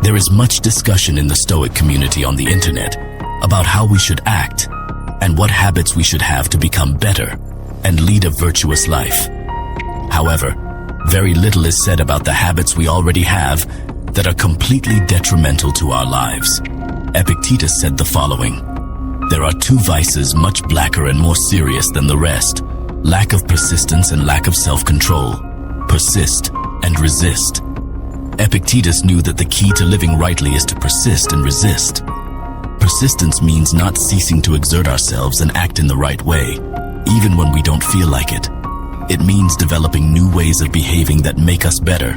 There is much discussion in the Stoic community on the internet about how we should act and what habits we should have to become better and lead a virtuous life. However, very little is said about the habits we already have that are completely detrimental to our lives. Epictetus said the following: "There are two vices much blacker and more serious than the rest: lack of persistence and lack of self-control. Persist and resist." Epictetus knew that the key to living rightly is to persist and resist. Persistence means not ceasing to exert ourselves and act in the right way, even when we don't feel like it. It means developing new ways of behaving that make us better.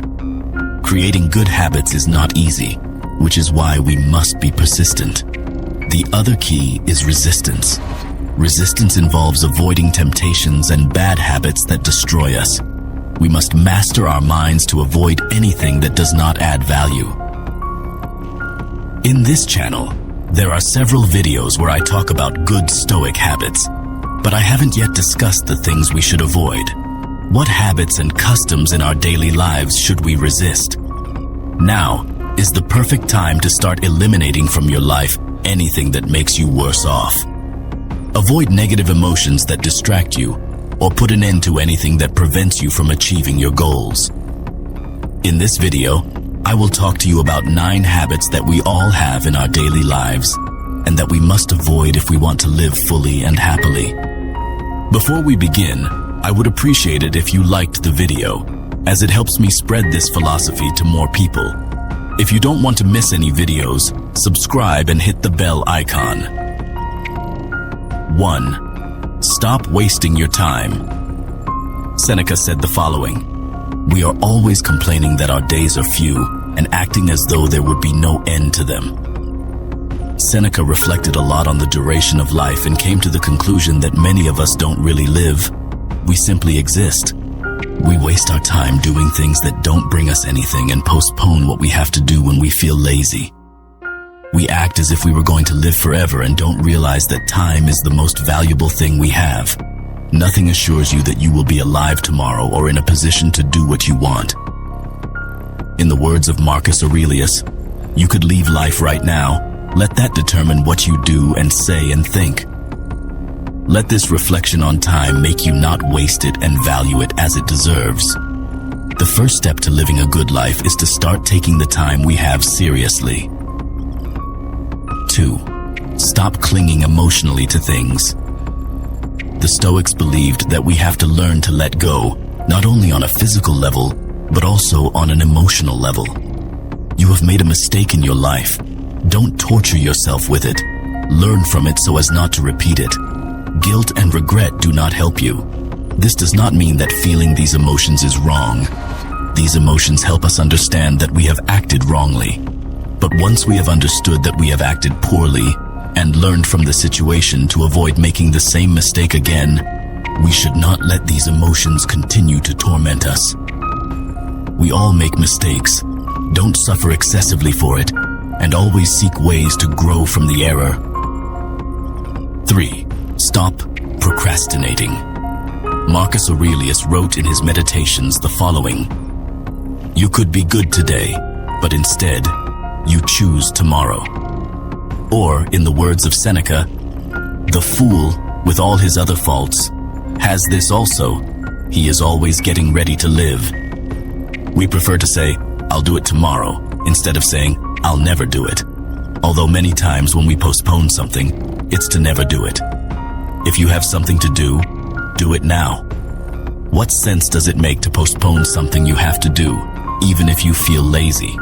Creating good habits is not easy, which is why we must be persistent. The other key is resistance. Resistance involves avoiding temptations and bad habits that destroy us. We must master our minds to avoid anything that does not add value. In this channel, there are several videos where I talk about good Stoic habits, but I haven't yet discussed the things we should avoid. What habits and customs in our daily lives should we resist? Now is the perfect time to start eliminating from your life anything that makes you worse off. Avoid negative emotions that distract you, or put an end to anything that prevents you from achieving your goals. In this video, I will talk to you about 9 habits that we all have in our daily lives, and that we must avoid if we want to live fully and happily. Before we begin, I would appreciate it if you liked the video, as it helps me spread this philosophy to more people. If you don't want to miss any videos, subscribe and hit the bell icon. 1. Stop wasting your time. Seneca said the following: "We are always complaining that our days are few and acting as though there would be no end to them." Seneca reflected a lot on the duration of life and came to the conclusion that many of us don't really live. We simply exist. We waste our time doing things that don't bring us anything and postpone what we have to do when we feel lazy. We act as if we were going to live forever and don't realize that time is the most valuable thing we have. Nothing assures you that you will be alive tomorrow or in a position to do what you want. In the words of Marcus Aurelius, "You could leave life right now. Let that determine what you do and say and think." Let this reflection on time make you not waste it and value it as it deserves. The first step to living a good life is to start taking the time we have seriously. 2. Stop clinging emotionally to things. The Stoics believed that we have to learn to let go, not only on a physical level, but also on an emotional level. You have made a mistake in your life. Don't torture yourself with it. Learn from it so as not to repeat it. Guilt and regret do not help you. This does not mean that feeling these emotions is wrong. These emotions help us understand that we have acted wrongly. But once we have understood that we have acted poorly and learned from the situation to avoid making the same mistake again, we should not let these emotions continue to torment us. We all make mistakes. Don't suffer excessively for it, and always seek ways to grow from the error. 3. Stop procrastinating. Marcus Aurelius wrote in his Meditations the following: "You could be good today, but instead, you choose tomorrow." Or, in the words of Seneca, "The fool, with all his other faults, has this also: he is always getting ready to live." We prefer to say, "I'll do it tomorrow," instead of saying, "I'll never do it." Although many times when we postpone something, it's to never do it. If you have something to do it now. What sense does it make to postpone something you have to do, even if you feel lazy?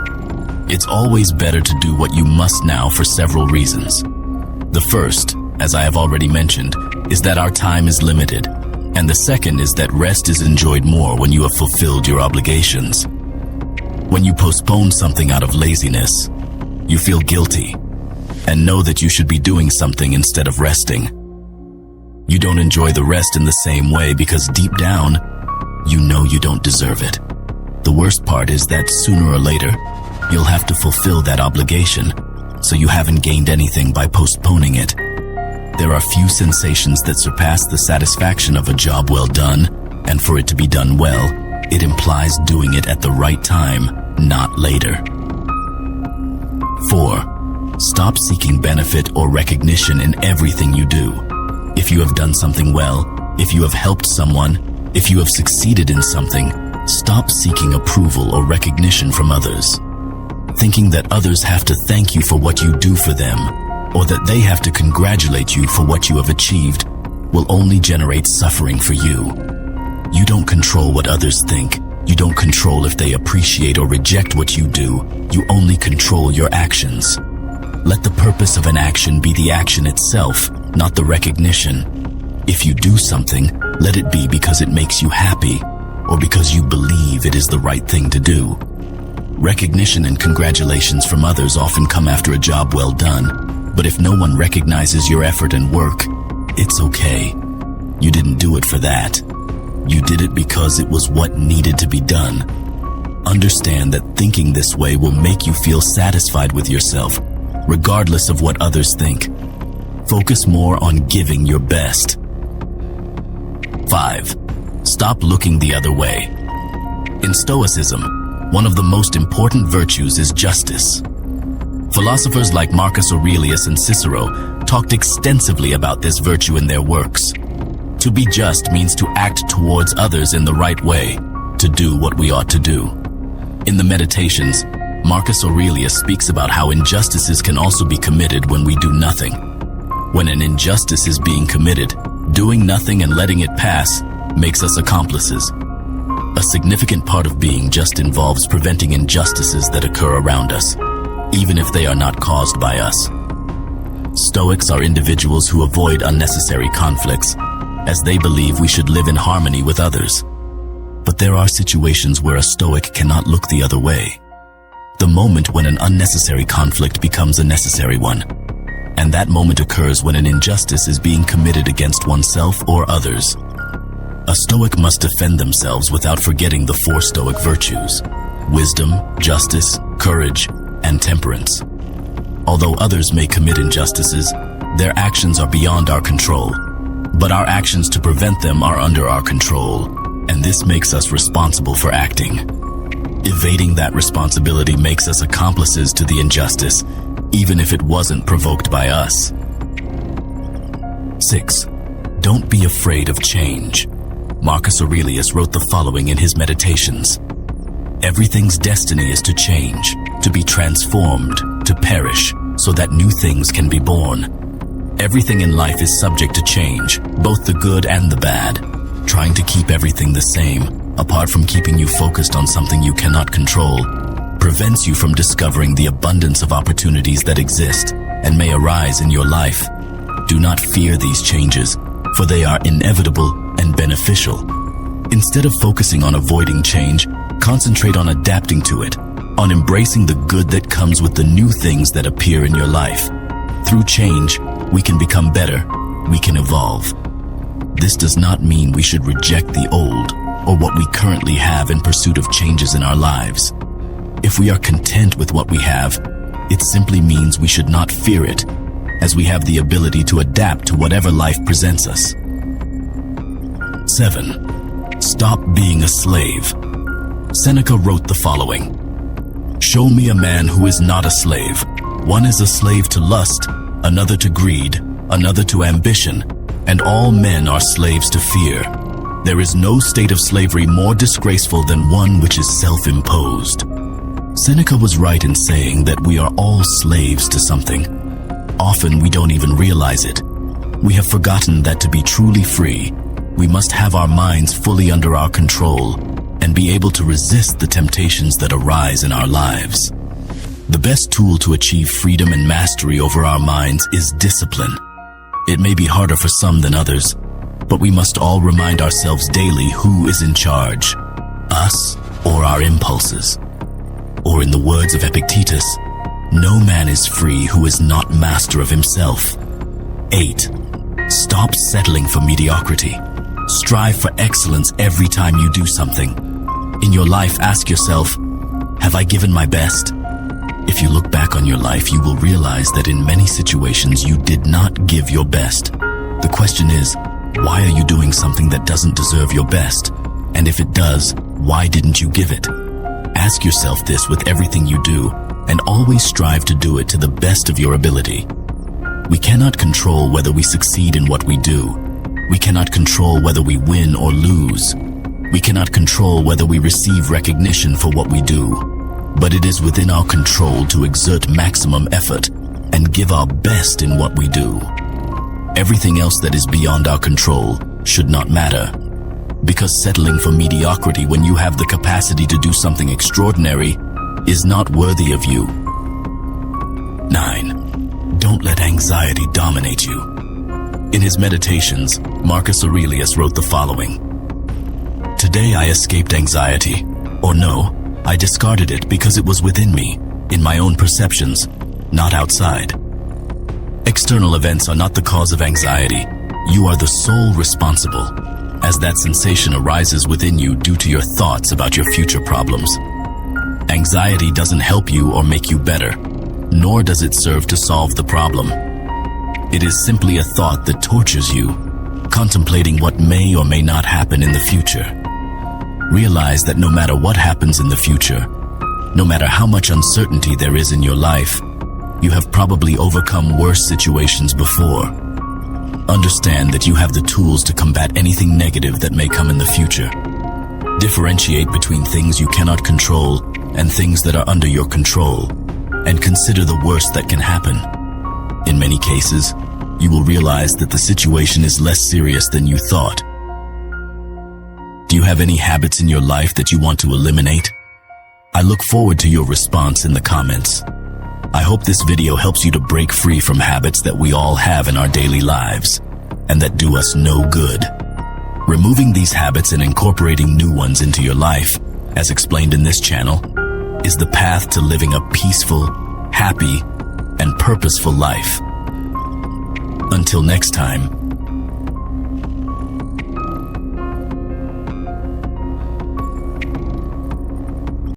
It's always better to do what you must now for several reasons. The first, as I have already mentioned, is that our time is limited, and the second is that rest is enjoyed more when you have fulfilled your obligations. When you postpone something out of laziness, you feel guilty, and know that you should be doing something instead of resting. You don't enjoy the rest in the same way because deep down, you know you don't deserve it. The worst part is that sooner or later, you'll have to fulfill that obligation, so you haven't gained anything by postponing it. There are few sensations that surpass the satisfaction of a job well done, and for it to be done well, it implies doing it at the right time, not later. 4. Stop seeking benefit or recognition in everything you do. If you have done something well, if you have helped someone, if you have succeeded in something, stop seeking approval or recognition from others. Thinking that others have to thank you for what you do for them, or that they have to congratulate you for what you have achieved, will only generate suffering for you. You don't control what others think. You don't control if they appreciate or reject what you do. You only control your actions. Let the purpose of an action be the action itself, not the recognition. If you do something, let it be because it makes you happy, or because you believe it is the right thing to do. Recognition and congratulations from others often come after a job well done, but if no one recognizes your effort and work, it's okay. You didn't do it for that. You did it because it was what needed to be done. Understand that thinking this way will make you feel satisfied with yourself, regardless of what others think. Focus more on giving your best. 5. Stop looking the other way. In Stoicism, one of the most important virtues is justice. Philosophers like Marcus Aurelius and Cicero talked extensively about this virtue in their works. To be just means to act towards others in the right way, to do what we ought to do. In the Meditations, Marcus Aurelius speaks about how injustices can also be committed when we do nothing. When an injustice is being committed, doing nothing and letting it pass makes us accomplices. A significant part of being just involves preventing injustices that occur around us, even if they are not caused by us. Stoics are individuals who avoid unnecessary conflicts, as they believe we should live in harmony with others. But there are situations where a Stoic cannot look the other way. The moment when an unnecessary conflict becomes a necessary one. And that moment occurs when an injustice is being committed against oneself or others. A Stoic must defend themselves without forgetting the 4 Stoic virtues: wisdom, justice, courage, and temperance. Although others may commit injustices, their actions are beyond our control. But our actions to prevent them are under our control, and this makes us responsible for acting. Evading that responsibility makes us accomplices to the injustice, even if it wasn't provoked by us. 6. Don't be afraid of change. Marcus Aurelius wrote the following in his Meditations: Everything's destiny is to change, to be transformed, to perish, so that new things can be born. Everything in life is subject to change, both the good and the bad. Trying to keep everything the same, apart from keeping you focused on something you cannot control, prevents you from discovering the abundance of opportunities that exist and may arise in your life. Do not fear these changes, for they are inevitable and beneficial. Instead of focusing on avoiding change, concentrate on adapting to it, on embracing the good that comes with the new things that appear in your life. Through change, we can become better, we can evolve. This does not mean we should reject the old or what we currently have in pursuit of changes in our lives. If we are content with what we have, it simply means we should not fear it, as we have the ability to adapt to whatever life presents us. 7. Stop being a slave. Seneca wrote the following: Show me a man who is not a slave. One is a slave to lust, another to greed, another to ambition, and all men are slaves to fear. There is no state of slavery more disgraceful than one which is self-imposed. Seneca was right in saying that we are all slaves to something. Often we don't even realize it. We have forgotten that to be truly free, we must have our minds fully under our control and be able to resist the temptations that arise in our lives. The best tool to achieve freedom and mastery over our minds is discipline. It may be harder for some than others, but we must all remind ourselves daily who is in charge, us or our impulses. Or in the words of Epictetus, no man is free who is not master of himself. 8. Stop settling for mediocrity. Strive for excellence every time you do something. In your life, ask yourself, have I given my best? If you look back on your life, you will realize that in many situations you did not give your best. The question is, why are you doing something that doesn't deserve your best? And if it does, why didn't you give it? Ask yourself this with everything you do, and always strive to do it to the best of your ability. We cannot control whether we succeed in what we do. We cannot control whether we win or lose. We cannot control whether we receive recognition for what we do. But it is within our control to exert maximum effort and give our best in what we do. Everything else that is beyond our control should not matter, because settling for mediocrity when you have the capacity to do something extraordinary is not worthy of you. 9. Don't let anxiety dominate you. In his meditations, Marcus Aurelius wrote the following: "Today I escaped anxiety, or no, I discarded it because it was within me, in my own perceptions, not outside." External events are not the cause of anxiety. You are the sole responsible, as that sensation arises within you due to your thoughts about your future problems. Anxiety doesn't help you or make you better, nor does it serve to solve the problem. It is simply a thought that tortures you, contemplating what may or may not happen in the future. Realize that no matter what happens in the future, no matter how much uncertainty there is in your life, you have probably overcome worse situations before. Understand that you have the tools to combat anything negative that may come in the future. Differentiate between things you cannot control and things that are under your control, and consider the worst that can happen. In many cases, you will realize that the situation is less serious than you thought. Do you have any habits in your life that you want to eliminate? I look forward to your response in the comments. I hope this video helps you to break free from habits that we all have in our daily lives, and that do us no good. Removing these habits and incorporating new ones into your life, as explained in this channel, is the path to living a peaceful, happy, and purposeful life. Until next time,